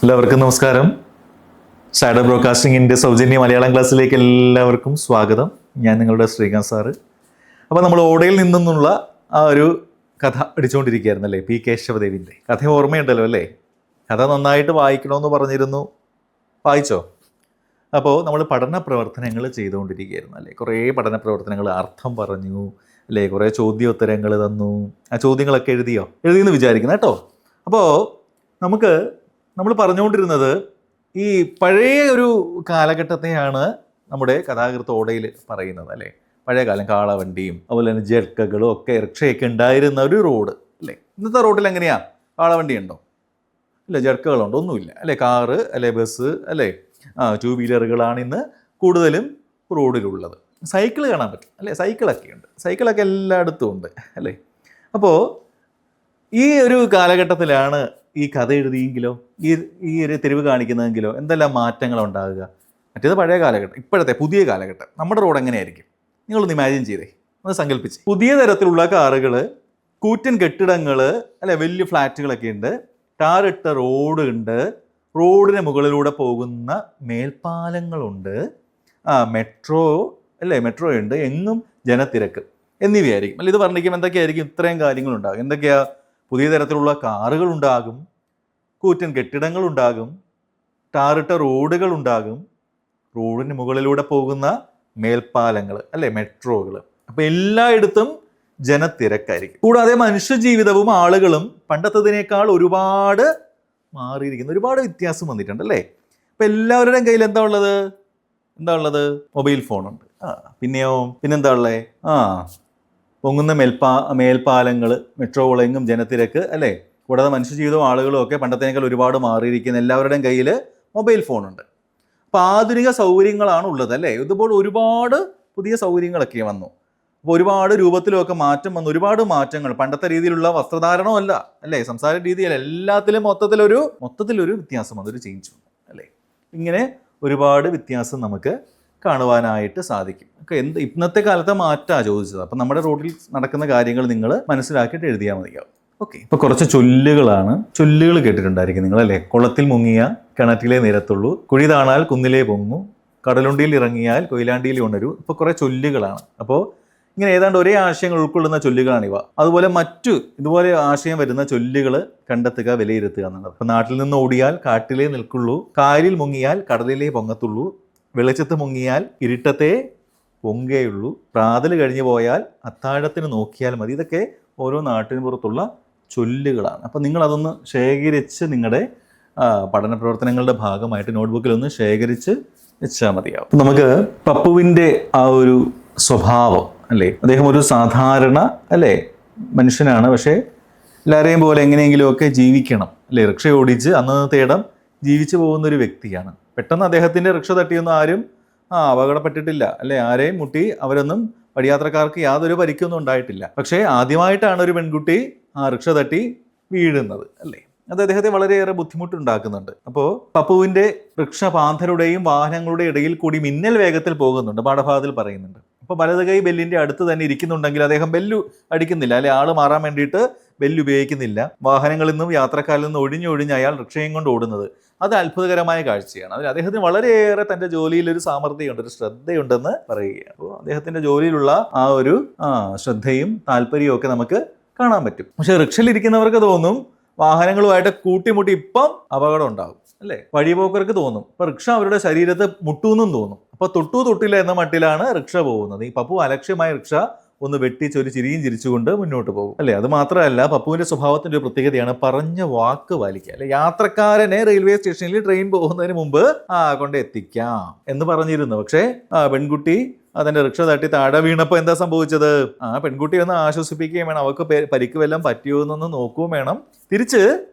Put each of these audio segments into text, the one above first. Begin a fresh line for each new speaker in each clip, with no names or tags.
എല്ലാവർക്കും നമസ്കാരം. ഷാഡോ ബ്രോഡ്കാസ്റ്റിംഗിൻ്റെ സൗജന്യ മലയാളം ക്ലാസ്സിലേക്ക് എല്ലാവർക്കും സ്വാഗതം. ഞാൻ നിങ്ങളുടെ ശ്രീകാന്ത് സാറ്. അപ്പോൾ നമ്മൾ ഓടയിൽ നിന്നുള്ള ആ ഒരു കഥ പഠിച്ചുകൊണ്ടിരിക്കുകയായിരുന്നു അല്ലേ, പി കേശവദേവിൻ്റെ കഥ ഓർമ്മയുണ്ടല്ലോ അല്ലേ? കഥ നന്നായിട്ട് വായിക്കണമെന്ന് പറഞ്ഞിരുന്നു, വായിച്ചോ? അപ്പോൾ നമ്മൾ പഠന പ്രവർത്തനങ്ങൾ ചെയ്തുകൊണ്ടിരിക്കുകയായിരുന്നു അല്ലേ. കുറേ പഠന പ്രവർത്തനങ്ങൾ, അർത്ഥം പറഞ്ഞു അല്ലേ, കുറേ ചോദ്യോത്തരങ്ങൾ തന്നു. ആ ചോദ്യങ്ങളൊക്കെ എഴുതിയെന്ന് വിചാരിക്കുന്നു കേട്ടോ. അപ്പോൾ നമ്മൾ പറഞ്ഞുകൊണ്ടിരുന്നത് ഈ പഴയ ഒരു കാലഘട്ടത്തെയാണ് നമ്മുടെ കഥാകൃത്ത് ഓടയിൽ പറയുന്നത് അല്ലേ. പഴയ കാലം കാളവണ്ടിയും അതുപോലെ തന്നെ ജർക്കകളും ഒക്കെ റിക്ഷയൊക്കെ ഉണ്ടായിരുന്ന ഒരു റോഡ് അല്ലേ. ഇന്നത്തെ റോഡിൽ എങ്ങനെയാ? കാളവണ്ടി ഉണ്ടോ? ഇല്ല. ജർക്കകളുണ്ടോ? ഒന്നുമില്ല അല്ലേ. കാറ് അല്ലെ, ബസ് അല്ലേ, ടൂ വീലറുകളാണ് ഇന്ന് കൂടുതലും റോഡിലുള്ളത്. സൈക്കിൾ കാണാൻ പറ്റും അല്ലേ, സൈക്കിളൊക്കെ ഉണ്ട്. സൈക്കിളൊക്കെ എല്ലായിടത്തും ഉണ്ട് അല്ലേ. അപ്പോൾ ഈ ഒരു കാലഘട്ടത്തിലാണ് ഈ കഥ എഴുതിയെങ്കിലോ ഈ ഒരു തെരുവ് കാണിക്കുന്നതെങ്കിലോ എന്തെല്ലാം മാറ്റങ്ങൾ ഉണ്ടാകുക? മറ്റേത് പഴയ കാലഘട്ടം, ഇപ്പോഴത്തെ പുതിയ കാലഘട്ടം. നമ്മുടെ റോഡ് എങ്ങനെയായിരിക്കും? നിങ്ങളൊന്ന് ഇമാജിൻ ചെയ്തേ, ഒന്ന് സങ്കല്പിച്ച്. പുതിയ തരത്തിലുള്ള കാറുകൾ, കൂറ്റൻ കെട്ടിടങ്ങൾ അല്ലെ, വലിയ ഫ്ലാറ്റുകളൊക്കെ ഉണ്ട്, ടാറിട്ട റോഡ് ഉണ്ട്, റോഡിന് മുകളിലൂടെ പോകുന്ന മേൽപ്പാലങ്ങളുണ്ട്, മെട്രോ അല്ലേ, മെട്രോ ഉണ്ട്, എങ്ങും ജനത്തിരക്ക് എന്നിവയായിരിക്കും അല്ല. ഇത് പറഞ്ഞിരിക്കും എന്തൊക്കെയായിരിക്കും? ഇത്രയും കാര്യങ്ങളുണ്ടാകും. എന്തൊക്കെയാ? പുതിയ തരത്തിലുള്ള കാറുകളുണ്ടാകും, കൂറ്റൻ കെട്ടിടങ്ങളുണ്ടാകും, ടാറിട്ട റോഡുകളുണ്ടാകും, റോഡിന് മുകളിലൂടെ പോകുന്ന മേൽപ്പാലങ്ങൾ അല്ലേ, മെട്രോകൾ. അപ്പം എല്ലായിടത്തും ജനത്തിരക്കായിരിക്കും. കൂടാതെ മനുഷ്യജീവിതവും ആളുകളും പണ്ടത്തതിനേക്കാൾ ഒരുപാട് മാറിയിരിക്കുന്നു, ഒരുപാട് വ്യത്യാസം വന്നിട്ടുണ്ട് അല്ലേ. അപ്പം എല്ലാവരുടെയും കയ്യിൽ എന്താ ഉള്ളത്? മൊബൈൽ ഫോണുണ്ട്. പിന്നെന്താ ഉള്ളത്? പൊങ്ങുന്ന മേൽപ്പാലങ്ങൾ, മെട്രോകളെങ്ങും ജനത്തിരക്ക് അല്ലേ. കൂടാതെ മനുഷ്യജീവിതവും ആളുകളും ഒക്കെ പണ്ടത്തേക്കാൾ ഒരുപാട് മാറിയിരിക്കുന്ന എല്ലാവരുടെയും കയ്യിൽ മൊബൈൽ ഫോണുണ്ട്. അപ്പോൾ ആധുനിക സൗകര്യങ്ങളാണ് ഉള്ളത് അല്ലേ. ഇതുപോലെ ഒരുപാട് പുതിയ സൗകര്യങ്ങളൊക്കെ വന്നു. അപ്പോൾ ഒരുപാട് രൂപത്തിലുമൊക്കെ മാറ്റം വന്നു, ഒരുപാട് മാറ്റങ്ങൾ. പണ്ടത്തെ രീതിയിലുള്ള വസ്ത്രധാരണമല്ല അല്ലേ, സംസാര രീതിയല്ല, എല്ലാത്തിലും മൊത്തത്തിലൊരു വ്യത്യാസം വന്നു, ഒരു ചേഞ്ച് വന്നു അല്ലേ. ഇങ്ങനെ ഒരുപാട് വ്യത്യാസം നമുക്ക് കാണുവാനായിട്ട് സാധിക്കും. ഇന്നത്തെ കാലത്തെ മാറ്റാ ചോദിച്ചത്. അപ്പം നമ്മുടെ റോഡിൽ നടക്കുന്ന കാര്യങ്ങൾ നിങ്ങൾ മനസ്സിലാക്കിയിട്ട് എഴുതിയാൽ മതിയാവും. ഓക്കെ. ഇപ്പൊ കുറച്ച് ചൊല്ലുകൾ കേട്ടിട്ടുണ്ടായിരിക്കും നിങ്ങൾ അല്ലേ. കുളത്തിൽ മുങ്ങിയ കിണറ്റിലേ നിരത്തുള്ളൂ, കുഴി താണാൽ കുന്നിലേ പൊങ്ങൂ, കടലുണ്ടിയിൽ ഇറങ്ങിയാൽ കൊയിലാണ്ടിയിൽ ഉണരൂ. ഇപ്പൊ കുറെ ചൊല്ലുകളാണ്. അപ്പോൾ ഇങ്ങനെ ഏതാണ്ട് ഒരേ ആശയങ്ങൾ ഉൾക്കൊള്ളുന്ന ചൊല്ലുകളാണിവ. അതുപോലെ ഇതുപോലെ ആശയം വരുന്ന ചൊല്ലുകൾ കണ്ടെത്തുക, വിലയിരുത്തുക എന്നുള്ളത്. ഇപ്പൊ നാട്ടിൽ നിന്ന് ഓടിയാൽ കാട്ടിലേ നിൽക്കുള്ളൂ, കായലിൽ മുങ്ങിയാൽ കടലിലേ പൊങ്ങത്തുള്ളൂ, വെളിച്ചത്ത് മുങ്ങിയാൽ ഇരുട്ടത്തെ പൊങ്കയുള്ളൂ, പ്രാതൽ കഴിഞ്ഞു പോയാൽ അത്താഴത്തിന് നോക്കിയാൽ മതി. ഇതൊക്കെ ഓരോ നാട്ടിന് പുറത്തുള്ള ചൊല്ലുകളാണ്. അപ്പം നിങ്ങളതൊന്ന് ശേഖരിച്ച് നിങ്ങളുടെ പഠന പ്രവർത്തനങ്ങളുടെ ഭാഗമായിട്ട് നോട്ട്ബുക്കിലൊന്ന് ശേഖരിച്ച് വെച്ചാൽ മതിയാവും. അപ്പം നമുക്ക് പപ്പുവിൻ്റെ ആ ഒരു സ്വഭാവം അല്ലേ, അദ്ദേഹം ഒരു സാധാരണ അല്ലേ മനുഷ്യനാണ്. പക്ഷേ എല്ലാവരെയും പോലെ എങ്ങനെയെങ്കിലുമൊക്കെ ജീവിക്കണം അല്ലേ, റിക്ഷ ഓടിച്ച് അന്നത്തെ ഇടം ജീവിച്ചു പോകുന്നൊരു വ്യക്തിയാണ്. പെട്ടെന്ന് അദ്ദേഹത്തിൻ്റെ റിക്ഷ തട്ടിയൊന്നും ആരും അപകടപ്പെട്ടിട്ടില്ല അല്ലേ, ആരെയും മുട്ടി അവരൊന്നും വഴിയാത്രക്കാർക്ക് യാതൊരു പരിക്കൊന്നും ഉണ്ടായിട്ടില്ല. പക്ഷേ ആദ്യമായിട്ടാണ് ഒരു പെൺകുട്ടി റിക്ഷ തട്ടി വീഴുന്നത് അല്ലേ. അത് അദ്ദേഹത്തെ വളരെയേറെ ബുദ്ധിമുട്ടുണ്ടാക്കുന്നുണ്ട്. അപ്പോൾ പപ്പുവിൻ്റെ റിക്ഷ പാന്തരുടെയും വാഹനങ്ങളുടെ ഇടയിൽ കൂടി മിന്നൽ വേഗത്തിൽ പോകുന്നുണ്ട്, പാഠഭാഗത്തിൽ പറയുന്നുണ്ട്. അപ്പോൾ വലത് കൈ ബെല്ലിൻ്റെ അടുത്ത് തന്നെ ഇരിക്കുന്നുണ്ടെങ്കിൽ അദ്ദേഹം ബെല്ലു അടിക്കുന്നില്ല അല്ലെ, ആള് മാറാൻ വേണ്ടിയിട്ട് ബെല്ല് ഉപയോഗിക്കുന്നില്ല. വാഹനങ്ങളിൽ നിന്നും യാത്രക്കാരിൽ നിന്നും ഒഴിഞ്ഞൊഴിഞ്ഞ് അയാൾ റിക്ഷയും കൊണ്ട് ഓടുന്നത് അത് അത്ഭുതകരമായ കാഴ്ചയാണ്. അതിൽ അദ്ദേഹത്തിന് വളരെയേറെ തൻ്റെ ജോലിയിൽ ഒരു സാമർഥ്യമുണ്ട്, ഒരു ശ്രദ്ധയുണ്ടെന്ന് പറയുകയാണ്. അപ്പോൾ അദ്ദേഹത്തിൻ്റെ ജോലിയിലുള്ള ആ ഒരു ശ്രദ്ധയും താല്പര്യവും ഒക്കെ നമുക്ക് കാണാൻ പറ്റും. പക്ഷെ റിക്ഷയിലിരിക്കുന്നവർക്ക് തോന്നും വാഹനങ്ങളുമായിട്ട് കൂട്ടിമുട്ടി ഇപ്പം അപകടം ഉണ്ടാകും അല്ലേ. വഴിപോക്കർക്ക് തോന്നും ഇപ്പൊ റിക്ഷ അവരുടെ ശരീരത്ത് മുട്ടൂന്നും തോന്നും. അപ്പൊ തൊട്ടില്ല എന്ന മട്ടിലാണ് റിക്ഷ പോകുന്നത്. ഈ പപ്പു അലക്ഷ്യമായ റിക്ഷ ഒന്ന് വെട്ടിച്ചൊരു ചിരിയും ചിരിച്ചുകൊണ്ട് മുന്നോട്ട് പോകും അല്ലേ. അത് മാത്രമല്ല, പപ്പുവിന്റെ സ്വഭാവത്തിന്റെ ഒരു പ്രത്യേകതയാണ് പറഞ്ഞ വാക്ക് പാലിക്കുക അല്ലെ. യാത്രക്കാരനെ റെയിൽവേ സ്റ്റേഷനിൽ ട്രെയിൻ പോകുന്നതിന് മുമ്പ് കൊണ്ട് എത്തിക്കാം എന്ന് പറഞ്ഞിരുന്നു. പക്ഷേ പെൺകുട്ടി അതിന്റെ റിക്ഷ തട്ടി താഴെ വീണപ്പോൾ എന്താ സംഭവിച്ചത്? പെൺകുട്ടി ഒന്ന് ആശ്വസിപ്പിക്കുകയും വേണം, അവർക്ക് പരിക്ക് വല്ലതും പറ്റിയോ എന്നൊന്ന് നോക്കുകയും വേണം. തിരിച്ച്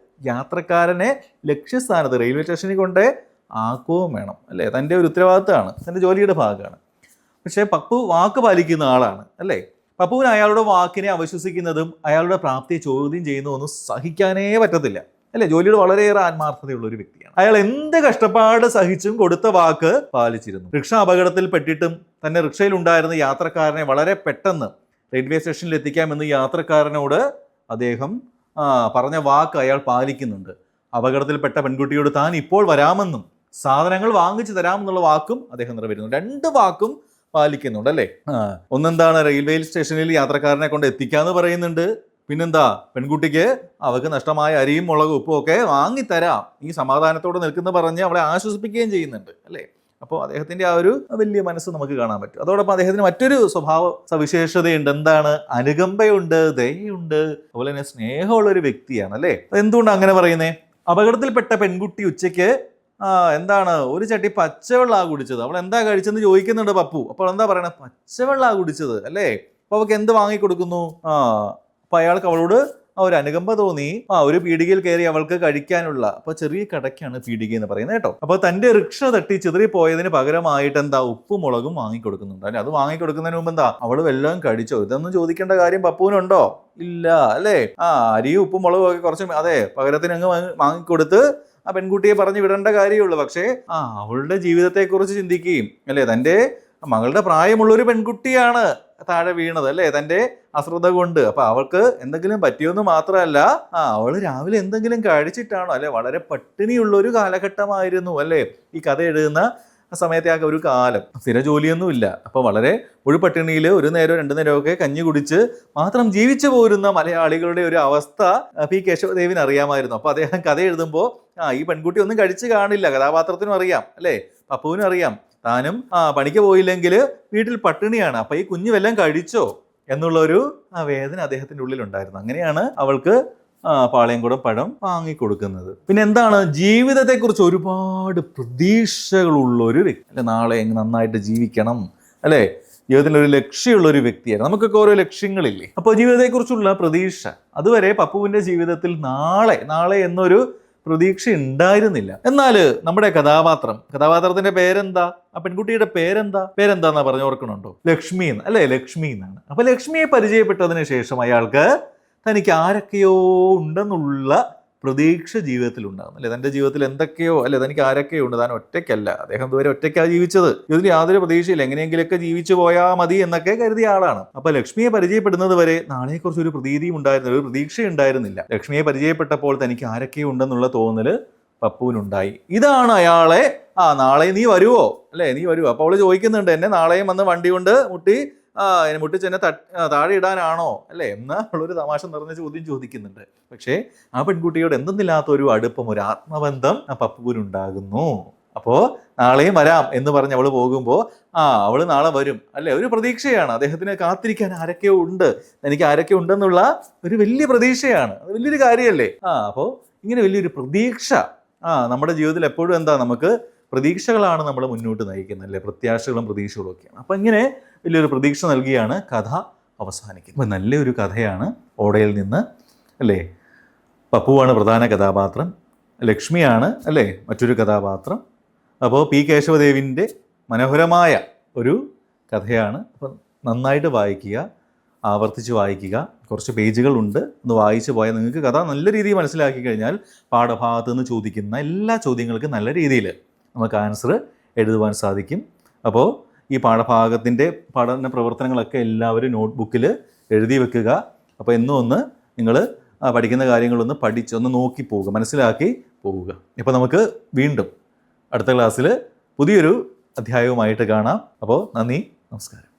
യാത്രക്കാരനെ ലക്ഷ്യസ്ഥാനത്ത് റെയിൽവേ സ്റ്റേഷനിൽ കൊണ്ട് ആക്കുകയും വേണം അല്ലേ. തൻ്റെ ഒരു ഉത്തരവാദിത്തമാണ്, തൻ്റെ ജോലിയുടെ ഭാഗമാണ്. പക്ഷേ പപ്പു വാക്ക് പാലിക്കുന്ന ആളാണ് അല്ലേ. പപ്പുവിന് അയാളുടെ വാക്കിനെ അവിശ്വസിക്കുന്നതും അയാളുടെ പ്രാപ്തിയെ ചോദ്യം ചെയ്യുന്നതൊന്നും സഹിക്കാനേ പറ്റത്തില്ല അല്ലേ. ജോലിയുടെ വളരെയേറെ ആത്മാർത്ഥതയുള്ള ഒരു വ്യക്തിയാണ്. അയാൾ എന്ത് കഷ്ടപ്പാട് സഹിച്ചും കൊടുത്ത വാക്ക് പാലിച്ചിരുന്നു. റിക്ഷ അപകടത്തിൽ പെട്ടിട്ടും തന്നെ റിക്ഷയിൽ ഉണ്ടായിരുന്ന യാത്രക്കാരനെ വളരെ പെട്ടെന്ന് റെയിൽവേ സ്റ്റേഷനിൽ എത്തിക്കാമെന്ന് യാത്രക്കാരനോട് അദ്ദേഹം പറഞ്ഞ വാക്ക് അയാൾ പാലിക്കുന്നുണ്ട്. അപകടത്തിൽപ്പെട്ട പെൺകുട്ടിയോട് താൻ ഇപ്പോൾ വരാമെന്നും സാധനങ്ങൾ വാങ്ങിച്ചു തരാമെന്നുള്ള വാക്കും അദ്ദേഹം നിറവേറ്റുന്നു. 2 വാക്കും പാലിക്കുന്നുണ്ട് അല്ലേ. ഒന്നെന്താണ്, റെയിൽവേ സ്റ്റേഷനിൽ യാത്രക്കാരനെ കൊണ്ട് എത്തിക്കാന്ന് പറയുന്നുണ്ട്. പിന്നെന്താ, പെൺകുട്ടിക്ക് അവൾക്ക് നഷ്ടമായ അരിയും മുളകും ഉപ്പും ഒക്കെ വാങ്ങിത്തരാം, ഈ സമാധാനത്തോടെ നിൽക്കുന്ന പറഞ്ഞ് അവളെ ആശ്വസിപ്പിക്കുകയും ചെയ്യുന്നുണ്ട് അല്ലേ. അപ്പോൾ അദ്ദേഹത്തിന്റെ ആ ഒരു വലിയ മനസ്സ് നമുക്ക് കാണാൻ പറ്റും. അതോടൊപ്പം അദ്ദേഹത്തിന് മറ്റൊരു സ്വഭാവ സവിശേഷതയുണ്ട്. എന്താണ്? അനുകമ്പയുണ്ട്, ദയയുണ്ട്, അതുപോലെ തന്നെ സ്നേഹമുള്ള ഒരു വ്യക്തിയാണ് അല്ലേ. എന്തുകൊണ്ടാണ് അങ്ങനെ പറയുന്നേ? അപകടത്തിൽപ്പെട്ട പെൺകുട്ടി ഉച്ചയ്ക്ക് എന്താണ് ഒരു ചട്ടി പച്ചവെള്ളാ കുടിച്ചത്. അവൾ എന്താ കഴിച്ചെന്ന് ചോദിക്കുന്നുണ്ട് പപ്പു. അപ്പോൾ എന്താ പറയണേ? പച്ചവെള്ളാ കുടിച്ചത് അല്ലേ. അപ്പൊ അവൾക്ക് എന്ത് വാങ്ങിക്കൊടുക്കുന്നു? അപ്പൊ അയാൾക്ക് അവളോട് ഒരു അനുകമ്പ തോന്നി. ഒരു പീടികയിൽ കയറി അവൾക്ക് കഴിക്കാനുള്ള, അപ്പൊ ചെറിയ കടയ്ക്കാണ് പീടിക എന്ന് പറയുന്നത് കേട്ടോ. അപ്പൊ തന്റെ റിക്ഷ തട്ടി ചിതറിപ്പോയതിന് പകരമായിട്ട് എന്താ, ഉപ്പും മുളകും വാങ്ങിക്കൊടുക്കുന്നുണ്ട് അല്ലെ. അത് വാങ്ങിക്കൊടുക്കുന്നതിന് മുമ്പ് എന്താ, അവള് വല്ലതും കഴിച്ചോ ഇതൊന്നും ചോദിക്കേണ്ട കാര്യം പപ്പുവിനുണ്ടോ? ഇല്ല അല്ലേ. അരിയും ഉപ്പും മുളകും ഒക്കെ കുറച്ച് പകരത്തിന് അങ്ങ് വാങ്ങിക്കൊടുത്ത് ആ പെൺകുട്ടിയെ പറഞ്ഞു വിടേണ്ട കാര്യമുള്ളൂ. പക്ഷേ അവളുടെ ജീവിതത്തെക്കുറിച്ച് ചിന്തിക്കുകയും അല്ലേ, തൻ്റെ മകളുടെ പ്രായമുള്ള ഒരു പെൺകുട്ടിയാണ് താഴെ വീണത് അല്ലേ, തൻ്റെ അശ്രദ്ധ കൊണ്ട്. അപ്പൊ അവൾക്ക് എന്തെങ്കിലും പറ്റിയോന്ന് മാത്രമല്ല, അവള് രാവിലെ എന്തെങ്കിലും കഴിച്ചിട്ടാണോ അല്ലെ. വളരെ പട്ടിണിയുള്ള ഒരു കാലഘട്ടമായിരുന്നു അല്ലേ ഈ കഥ എഴുതുന്ന സമയത്തെ ആ ഒരു കാലം. സ്ഥിര ജോലിയൊന്നുമില്ല. അപ്പൊ വളരെ പട്ടിണിയിൽ 1 നേരം 2 നേരമൊക്കെ കഞ്ഞി കുടിച്ച് മാത്രം ജീവിച്ചു പോരുന്ന മലയാളികളുടെ ഒരു അവസ്ഥ പി കേശവദേവിന് അറിയാമായിരുന്നു. അപ്പൊ അദ്ദേഹം കഥ എഴുതുമ്പോൾ ഈ പെൺകുട്ടി ഒന്നും കഴിച്ചു കാണില്ല, കഥാപാത്രത്തിനും അറിയാം അല്ലേ, പപ്പുവിനും അറിയാം. താനും പണിക്ക് പോയില്ലെങ്കിൽ വീട്ടിൽ പട്ടിണിയാണ്. അപ്പൊ ഈ കുഞ്ഞു വല്ലതും കഴിച്ചോ എന്നുള്ളൊരു വേദന അദ്ദേഹത്തിന്റെ ഉള്ളിലുണ്ടായിരുന്നു. അങ്ങനെയാണ് അവൾക്ക് പാളയംകുടം പഴം വാങ്ങിക്കൊടുക്കുന്നത്. പിന്നെ എന്താണ്, ജീവിതത്തെക്കുറിച്ച് ഒരുപാട് പ്രതീക്ഷകളുള്ള ഒരു വ്യക്തി അല്ലെ. നാളെ നന്നായിട്ട് ജീവിക്കണം അല്ലേ, ജീവിതത്തിൽ ഒരു ലക്ഷ്യമുള്ള ഒരു വ്യക്തിയാണ്. നമുക്കൊക്കെ ഓരോ ലക്ഷ്യങ്ങളില്ലേ. അപ്പോൾ ജീവിതത്തെക്കുറിച്ചുള്ള പ്രതീക്ഷ, അതുവരെ പപ്പുവിന്റെ ജീവിതത്തിൽ നാളെ എന്നൊരു പ്രതീക്ഷ ഉണ്ടായിരുന്നില്ല. എന്നാൽ നമ്മുടെ കഥാപാത്രത്തിന്റെ പേരെന്താ, ആ പെൺകുട്ടിയുടെ പേരെന്താന്നാ പറഞ്ഞു ഓർക്കണുണ്ടോ? ലക്ഷ്മി അല്ലേ, ലക്ഷ്മി എന്നാണ്. അപ്പൊ ലക്ഷ്മിയെ പരിചയപ്പെട്ടതിന് ശേഷം അയാൾക്ക് തനിക്ക് ആരൊക്കെയോ ഉണ്ടെന്നുള്ള പ്രതീക്ഷ ജീവിതത്തിൽ ഉണ്ടാകുന്നു അല്ലെ. തന്റെ ജീവിതത്തിൽ എന്തൊക്കെയോ അല്ലെ, തനിക്ക് ആരൊക്കെയോ ഉണ്ട്, താൻ ഒറ്റയ്ക്കല്ല. അദ്ദേഹം ഇതുവരെ ഒറ്റയ്ക്കാണ് ജീവിച്ചത്. ഇതിൽ യാതൊരു പ്രതീക്ഷയില്ല, എങ്ങനെയെങ്കിലൊക്കെ ജീവിച്ചു പോയാൽ മതി എന്നൊക്കെ കരുതിയ ആളാണ്. അപ്പൊ ലക്ഷ്മിയെ പരിചയപ്പെടുന്നത് വരെ നാളെക്കുറിച്ച് ഒരു പ്രതീതിയും ഉണ്ടായിരുന്നില്ല, ഒരു പ്രതീക്ഷ ഉണ്ടായിരുന്നില്ല. ലക്ഷ്മിയെ പരിചയപ്പെട്ടപ്പോൾ തനിക്ക് ആരൊക്കെയോ ഉണ്ടെന്നുള്ള തോന്നല് പപ്പുവിനുണ്ടായി. ഇതാണ് അയാളെ നാളെ നീ വരുവോ അല്ലെ, നീ വരുവോ. അപ്പോൾ അവള് ചോദിക്കുന്നുണ്ട്, എന്നെ നാളെയും വന്ന് വണ്ടി കൊണ്ട് മുട്ടിച്ചെന്നെ താഴെ ഇടാനാണോ അല്ലേ എന്ന് ഉള്ളൊരു തമാശ നിറഞ്ഞ ചോദ്യം ചോദിക്കുന്നുണ്ട്. പക്ഷേ ആ പെൺകുട്ടിയോട് എന്തെന്നില്ലാത്ത ഒരു അടുപ്പം, ഒരു ആത്മബന്ധം പപ്പുവിനുണ്ടാകുന്നു. അപ്പോൾ നാളെയും വരാം എന്ന് പറഞ്ഞ് അവള് പോകുമ്പോൾ അവള് നാളെ വരും അല്ലെ, ഒരു പ്രതീക്ഷയാണ്. അദ്ദേഹത്തിന് കാത്തിരിക്കാൻ ആരൊക്കെയോ ഉണ്ട്, എനിക്ക് ആരൊക്കെ ഉണ്ടെന്നുള്ള ഒരു വലിയ പ്രതീക്ഷയാണ്. അത് വലിയൊരു കാര്യമല്ലേ. അപ്പോൾ ഇങ്ങനെ വലിയൊരു പ്രതീക്ഷ നമ്മുടെ ജീവിതത്തിൽ എപ്പോഴും എന്താ, നമുക്ക് പ്രതീക്ഷകളാണ് നമ്മൾ മുന്നോട്ട് നയിക്കുന്നത് അല്ലേ, പ്രത്യാശകളും പ്രതീക്ഷകളും ഒക്കെയാണ്. അപ്പം ഇങ്ങനെ വലിയൊരു പ്രതീക്ഷ നൽകിയാണ് കഥ അവസാനിക്കുന്നത്. അപ്പം നല്ലൊരു കഥയാണ് ഓടയിൽ നിന്ന് അല്ലേ. പപ്പുവാണ് പ്രധാന കഥാപാത്രം, ലക്ഷ്മിയാണ് അല്ലേ മറ്റൊരു കഥാപാത്രം. അപ്പോൾ പി കേശവദേവിൻ്റെ മനോഹരമായ ഒരു കഥയാണ്. അപ്പം നന്നായിട്ട് വായിക്കുക, ആവർത്തിച്ച് വായിക്കുക. കുറച്ച് പേജുകളുണ്ട്, ഒന്ന് വായിച്ച് പോയാൽ നിങ്ങൾക്ക് കഥ നല്ല രീതിയിൽ മനസ്സിലാക്കി കഴിഞ്ഞാൽ പാഠഭാഗത്ത് നിന്ന് ചോദിക്കുന്ന എല്ലാ ചോദ്യങ്ങൾക്കും നല്ല രീതിയിൽ നമുക്ക് ആൻസർ എഴുതുവാൻ സാധിക്കും. അപ്പോൾ ഈ പാഠഭാഗത്തിൻ്റെ പഠന പ്രവർത്തനങ്ങളൊക്കെ എല്ലാവരും നോട്ട്ബുക്കിൽ എഴുതി വെക്കുക. അപ്പോൾ എന്നും ഒന്ന് നിങ്ങൾ പഠിക്കുന്ന കാര്യങ്ങളൊന്ന് പഠിച്ചൊന്ന് നോക്കി പോവുക, മനസ്സിലാക്കി പോവുക. ഇപ്പോൾ നമുക്ക് വീണ്ടും അടുത്ത ക്ലാസ്സിൽ പുതിയൊരു അധ്യായവുമായിട്ട് കാണാം. അപ്പോൾ നന്ദി, നമസ്കാരം.